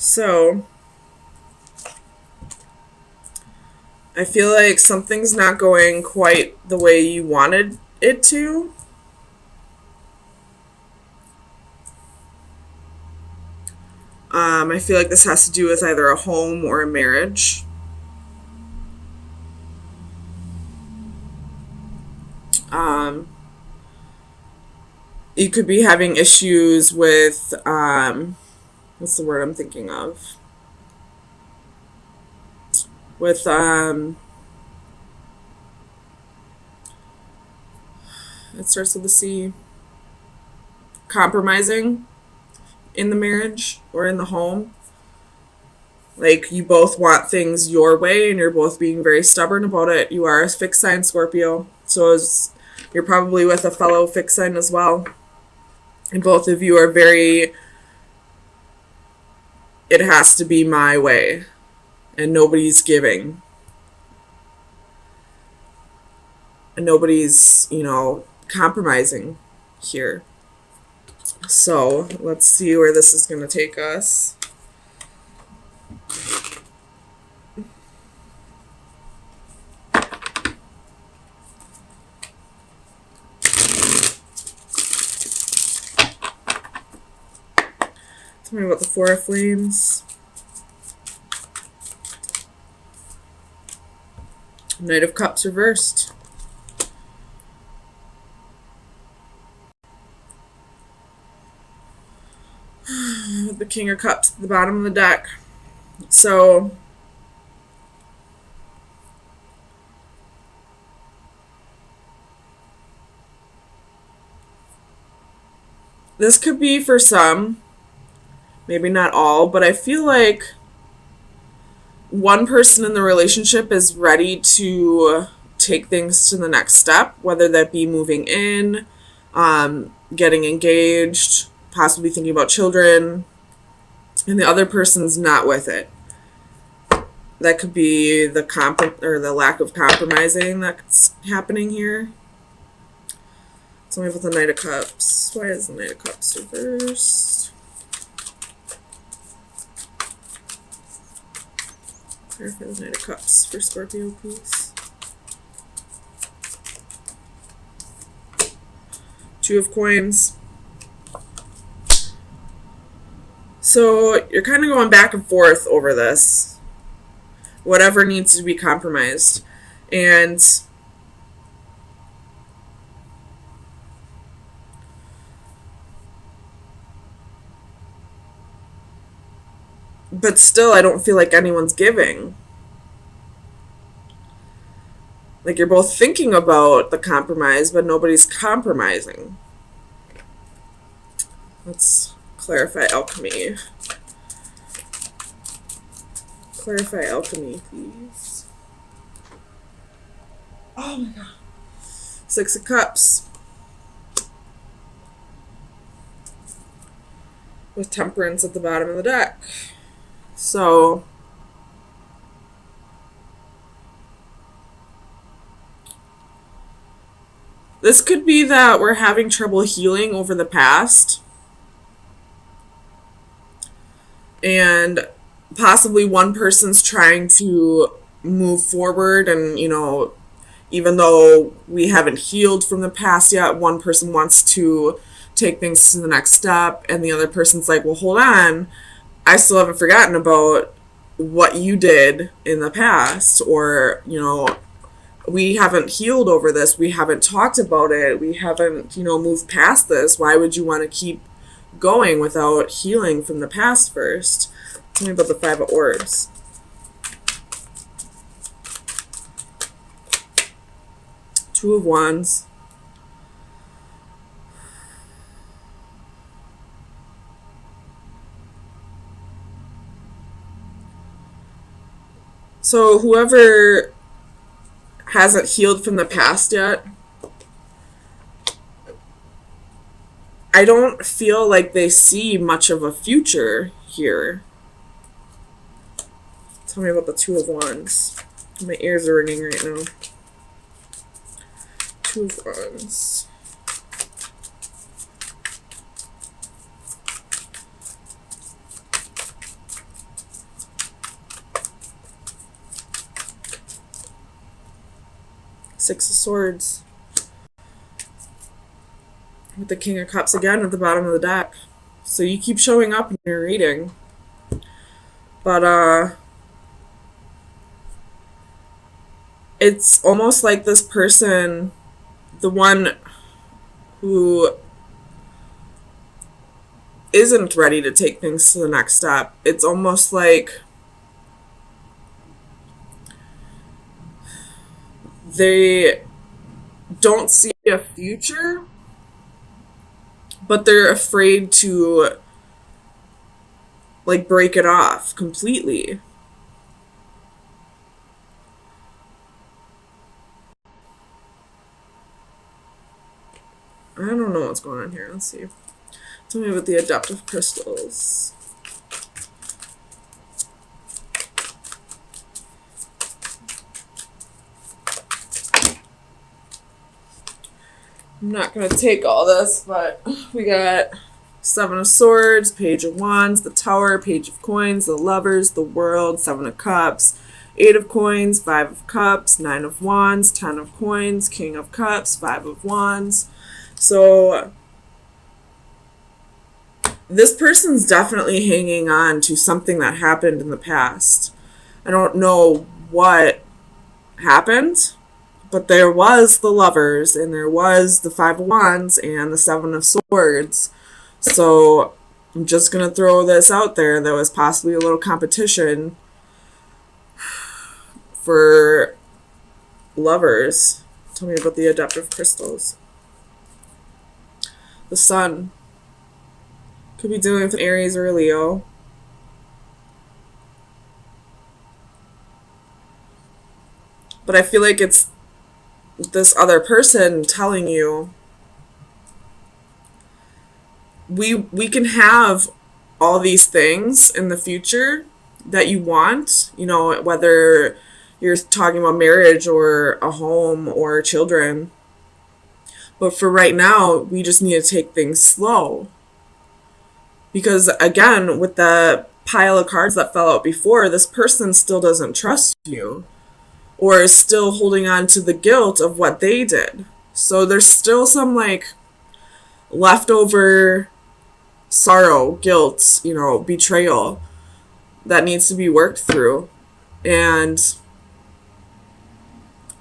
So I feel like something's not going quite the way you wanted it to. I feel like this has to do with either a home or a marriage. Um, you could be having issues with, what's the word I'm thinking of? With, it starts with a C. Compromising in the marriage or in the home. Like, you both want things your way and you're both being very stubborn about it. You are a fixed sign Scorpio, so you're probably with a fellow fixed sign as well. And both of you are very, it has to be my way, and nobody's giving. And nobody's, compromising here. So let's see where this is going to take us. Tell me about the Four of Flames. Knight of Cups reversed. The King of Cups at the bottom of the deck. So this could be for some, maybe not all, but I feel like one person in the relationship is ready to take things to the next step, whether that be moving in, getting engaged, possibly thinking about children, and the other person's not with it. That could be the lack of compromising that's happening here. Tell me about the Knight of Cups. Why is the Knight of Cups reversed? Clarify the Knight of Cups for Scorpio, please. Two of Coins. So you're kind of going back and forth over this. Whatever needs to be compromised. And but still, I don't feel like anyone's giving. Like, you're both thinking about the compromise, but nobody's compromising. Let's clarify alchemy. Clarify alchemy, please. Oh my god. Six of Cups. With Temperance at the bottom of the deck. So this could be that we're having trouble healing over the past. And possibly one person's trying to move forward and, even though we haven't healed from the past yet, one person wants to take things to the next step, and the other person's like, well, hold on, I still haven't forgotten about what you did in the past, or, we haven't healed over this, we haven't talked about it, we haven't, moved past this. Why would you want to keep going without healing from the past first? Tell me about the Five of Orbs. Two of Wands. So whoever hasn't healed from the past yet, I don't feel like they see much of a future here. Tell me about the Two of Wands. My ears are ringing right now. Two of Wands. Six of Swords. With the King of Cups again at the bottom of the deck. So you keep showing up in your reading. But, it's almost like this person, the one who isn't ready to take things to the next step, it's almost like they don't see a future, but they're afraid to like break it off completely. I don't know what's going on here. Let's see. Tell me about the adaptive crystals. I'm not going to take all this, but we got Seven of Swords, Page of Wands, the Tower, Page of Coins, the Lovers, the World, Seven of Cups, Eight of Coins, Five of Cups, Nine of Wands, Ten of Coins, King of Cups, Five of Wands. So this person's definitely hanging on to something that happened in the past. I don't know what happened, but there was the Lovers, and there was the Five of Wands, and the Seven of Swords. So I'm just going to throw this out there. There was possibly a little competition for lovers. Tell me about the adaptive crystals. The Sun. Could be dealing with an Aries or a Leo. But I feel like it's this other person telling you we can have all these things in the future that you want, you know, whether you're talking about marriage or a home or children. But for right now, we just need to take things slow. Because again, with the pile of cards that fell out before, this person still doesn't trust you, or is still holding on to the guilt of what they did. So there's still some like leftover sorrow, guilt, you know, betrayal that needs to be worked through. And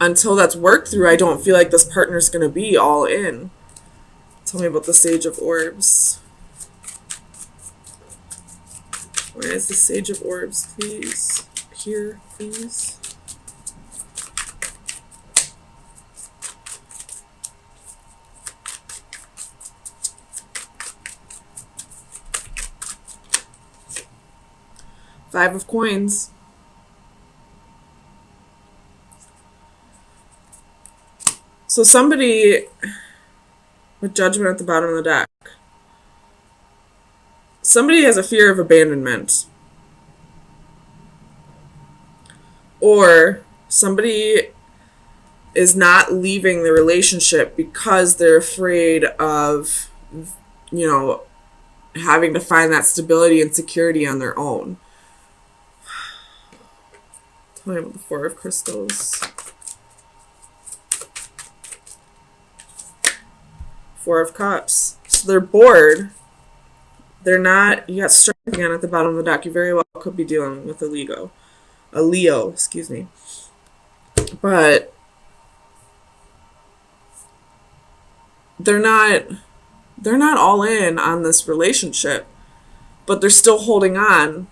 until that's worked through, I don't feel like this partner's going to be all in. Tell me about the Sage of Orbs. Where is the Sage of Orbs, please? Here, please. Five of Coins. So somebody with Judgment at the bottom of the deck. Somebody has a fear of abandonment. Or somebody is not leaving the relationship because they're afraid of, you know, having to find that stability and security on their own. Tell me about the Four of Crystals. Four of Cups. So they're bored. They're not, you got Strength again at the bottom of the deck. You very well could be dealing with a Leo, excuse me. But they're not all in on this relationship, but they're still holding on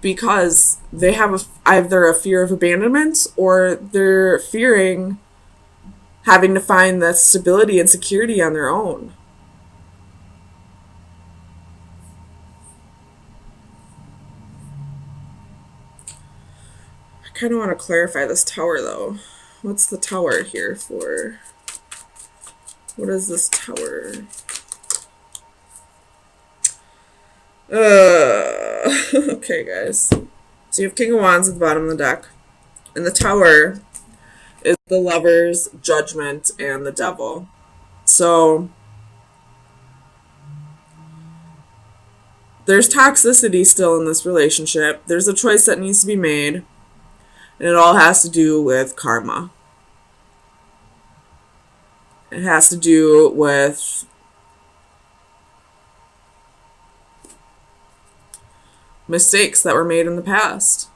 because they have either a fear of abandonment, or they're fearing having to find that stability and security on their own. I kind of want to clarify this Tower, though. What's the Tower here for? What is this Tower? Okay, guys. So you have King of Wands at the bottom of the deck. And the Tower is the Lovers, Judgment, and the Devil. So there's toxicity still in this relationship. There's a choice that needs to be made. And it all has to do with karma. It has to do with mistakes that were made in the past.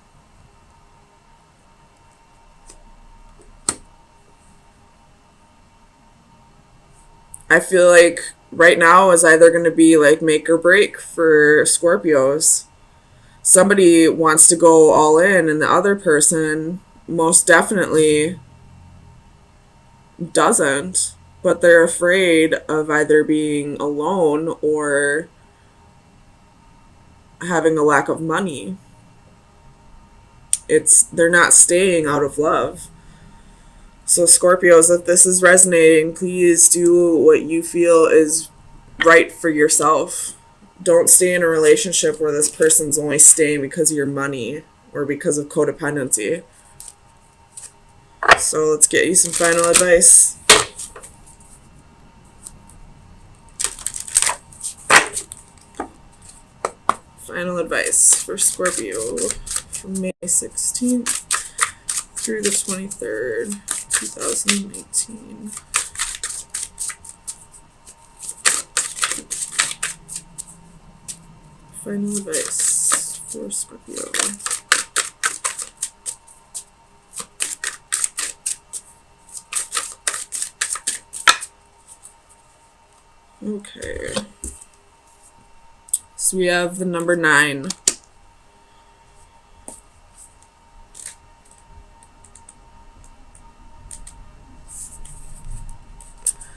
I feel like right now is either going to be like make or break for Scorpios. Somebody wants to go all in, and the other person most definitely doesn't. But they're afraid of either being alone or having a lack of money. They're not staying out of love. So Scorpios, if this is resonating, please do what you feel is right for yourself. Don't stay in a relationship where this person's only staying because of your money or because of codependency. So let's get you some final advice. Final advice for Scorpio from May 16th through the 23rd, 2018. Final advice for Scorpio. Okay. So we have the number 9.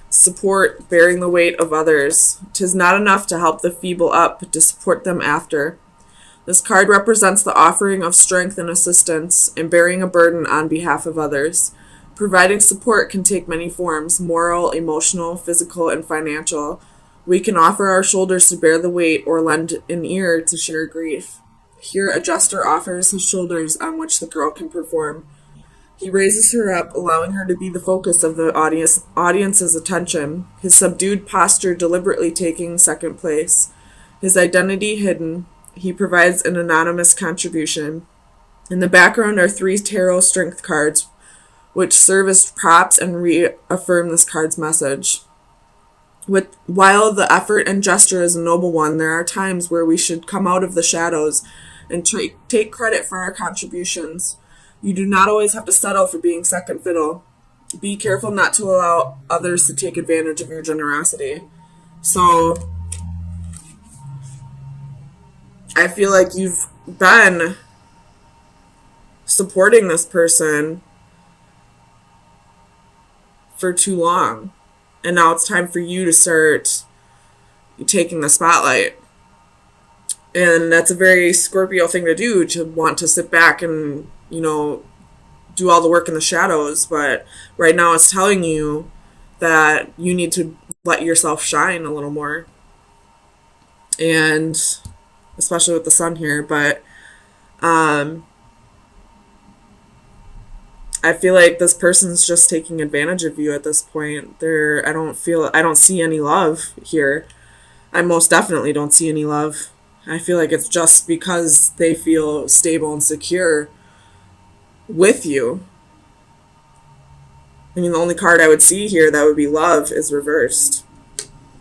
Support bearing the weight of others. 'Tis not enough to help the feeble up, but to support them after. This card represents the offering of strength and assistance and bearing a burden on behalf of others. Providing support can take many forms: moral, emotional, physical, and financial. We can offer our shoulders to bear the weight or lend an ear to share grief. Here, a jester offers his shoulders on which the girl can perform. He raises her up, allowing her to be the focus of the audience's attention, his subdued posture deliberately taking second place. His identity hidden, he provides an anonymous contribution. In the background are 3 tarot strength cards, which serve as props and reaffirm this card's message. While the effort and gesture is a noble one, there are times where we should come out of the shadows and take credit for our contributions. You do not always have to settle for being second fiddle. Be careful not to allow others to take advantage of your generosity. So, I feel like you've been supporting this person for too long. And now it's time for you to start taking the spotlight. And that's a very Scorpio thing to do, to want to sit back and, do all the work in the shadows. But right now it's telling you that you need to let yourself shine a little more. And especially with the sun here. But I feel like this person's just taking advantage of you at this point. I don't see any love here. I most definitely don't see any love. I feel like it's just because they feel stable and secure with you. I mean, the only card I would see here that would be love is reversed.